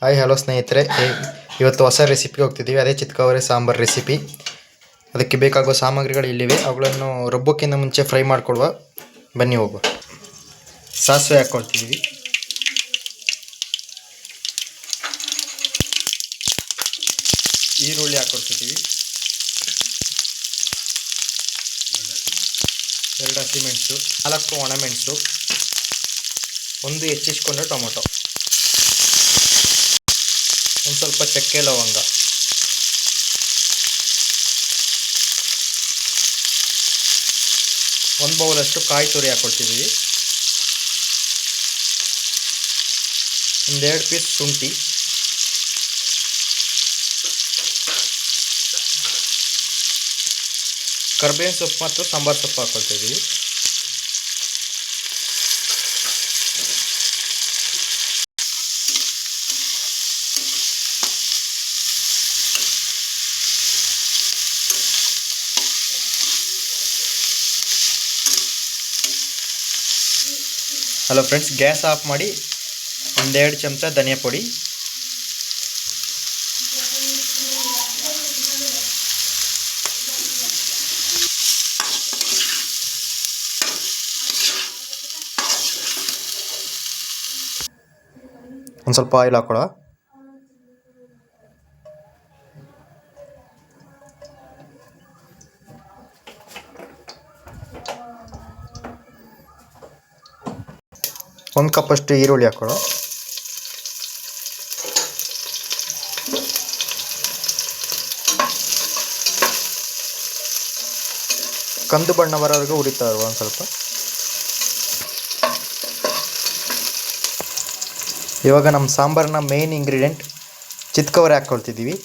Hi hello ಸ್ನೇಹಿತರೆ, ಇವತ್ತು ಹೊಸ ರೆಸಿಪಿಗೆ ಹೋಗ್ತಿದ್ದೀವಿ. ಅದೇ ಚಿತ್ಕವರೆ ಸಾಂಬಾರು ರೆಸಿಪಿ. ಅದಕ್ಕೆ ಬೇಕಾಗುವ ಸಾಮಗ್ರಿಗಳು ಇಲ್ಲಿವೆ. ಅವುಗಳನ್ನು ರುಬ್ಬೋಕ್ಕಿಂತ ಮುಂಚೆ ಫ್ರೈ ಮಾಡ್ಕೊಳ್ಳುವ. ಬನ್ನಿ ಹೋಗುವ. ಸಾಸಿವೆ ಹಾಕ್ಕೊಳ್ತಿದ್ದೀವಿ. ಈರುಳ್ಳಿ ಹಾಕ್ಕೊಳ್ತಿದ್ದೀವಿ. 2 ಹಸಿಮೆಣಸು, 4 ಒಣಮೆಣಸು, 1 ಹೆಚ್ಚಿಸ್ಕೊಂಡ ಟೊಮೊಟೊ, ಒಂದು ಸ್ವಲ್ಪ ಚಕ್ಕೆ ಲವಂಗ, ಒಂದು ಬೌಲಷ್ಟು ಕಾಯಿ ತುರಿ ಹಾಕ್ಕೊಳ್ತಿದ್ದೀವಿ. 2 ಪೀಸ್ ಶುಂಠಿ, ಕರಿಬೇವಿನ ಸೊಪ್ಪು ಮತ್ತು ಸಾಂಬಾರು ಸೊಪ್ಪು ಹಾಕ್ಕೊಳ್ತಿದ್ದೀವಿ. ಹಲೋ ಫ್ರೆಂಡ್ಸ್, ಗ್ಯಾಸ್ ಆಫ್ ಮಾಡಿ 1-2 ಚಮಚ ಧನಿಯಾ ಪುಡಿ, ಒಂದು ಸ್ವಲ್ಪ ಆಯಿಲ್ ಹಾಕೊಳ್ಳೋ. ಒಂದು ಕಪ್ಪಷ್ಟು ಈರುಳ್ಳಿ ಹಾಕೊಳ್ಳೋ. ಕಂದು ಬಣ್ಣ ಬರೋವರೆಗೂ ಉರಿತಾ ಇರುವ. ಒಂದು ಸ್ವಲ್ಪ. ಇವಾಗ ನಮ್ಮ ಸಾಂಬಾರಿನ ಮೇನ್ ಇಂಗ್ರೀಡಿಯೆಂಟ್ ಚಿತ್ಕವರೆ ಹಾಕ್ಕೊಳ್ತಿದ್ದೀವಿ.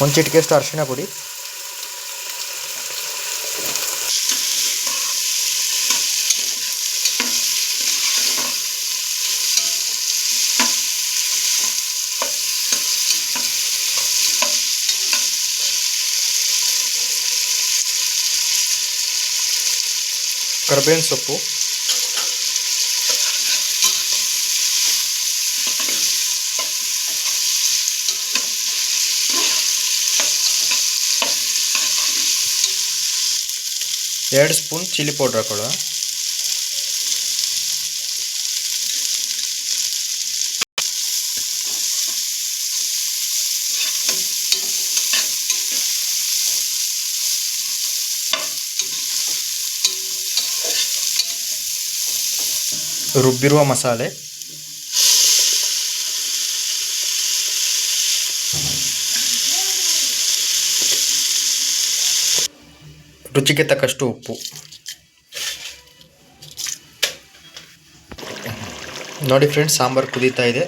ಒಂದು ಚಿಟಿಕೆಯಷ್ಟು ಅರಿಶಿಣ ಪುಡಿ, ಕರಿಬೇವಿನ ಸೊಪ್ಪು, ಎರಡು ಸ್ಪೂನ್ ಚಿಲ್ಲಿ ಪೌಡ್ರ್ ಹಾಕೊಳ್ಳೋ. ರುಬ್ಬಿರುವ ಮಸಾಲೆ, ರುಚಿಗೆ ತಕ್ಕಷ್ಟು ಉಪ್ಪು. ನೋಡಿ ಫ್ರೆಂಡ್ಸ್, ಸಾಂಬಾರು ಕುದೀತಾ ಇದೆ.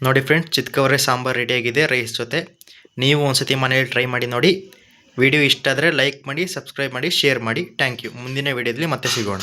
ನೋಡಿ ಫ್ರೆಂಡ್ಸ್, ಚಿತ್ಕವರೆ ಸಾಂಬಾರು ರೆಡಿಯಾಗಿದೆ ರೈಸ್ ಜೊತೆ. ನೀವು ಒಂದ್ಸತಿ ಮನೆಯಲ್ಲಿ ಟ್ರೈ ಮಾಡಿ ನೋಡಿ. ವಿಡಿಯೋ ಇಷ್ಟ ಆದರೆ ಲೈಕ್ ಮಾಡಿ, ಸಬ್ಸ್ಕ್ರೈಬ್ ಮಾಡಿ, ಶೇರ್ ಮಾಡಿ. Thank you. ಮುಂದಿನ ವಿಡಿಯೋದಲ್ಲಿ ಮತ್ತೆ ಸಿಗೋಣ.